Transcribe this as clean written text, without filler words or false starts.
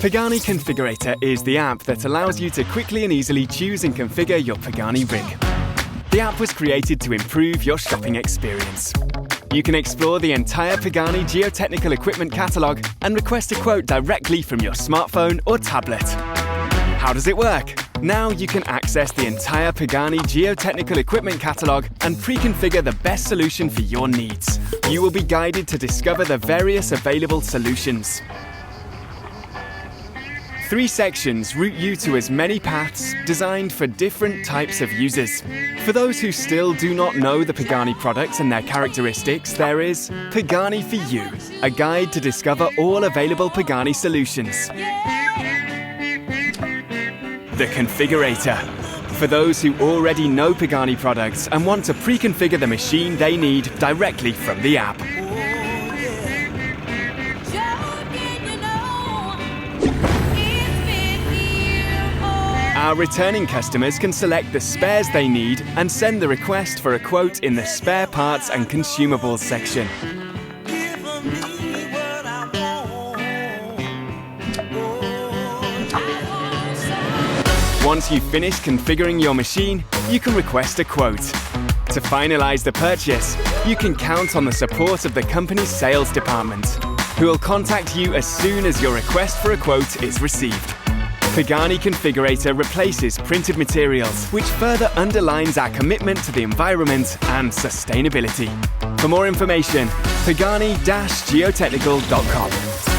Pagani Configurator is the app that allows you to quickly and easily choose and configure your Pagani rig. The app was created to improve your shopping experience. You can explore the entire Pagani Geotechnical equipment catalogue and request a quote directly from your smartphone or tablet. How does it work? Now you can access the entire Pagani Geotechnical equipment catalogue and pre-configure the best solution for your needs. You will be guided to discover the various available solutions. 3 sections route you to as many paths designed for different types of users. For those who still do not know the Pagani products and their characteristics, there is Pagani for You, a guide to discover all available Pagani solutions. The Configurator, for those who already know Pagani products and want to pre-configure the machine they need directly from the app. Our returning customers can select the spares they need and send the request for a quote in the spare parts and consumables section. Once you've finished configuring your machine, you can request a quote. To finalize the purchase, you can count on the support of the company's sales department, who will contact you as soon as your request for a quote is received. Pagani Configurator replaces printed materials, which further underlines our commitment to the environment and sustainability. For more information, pagani-geotechnical.com.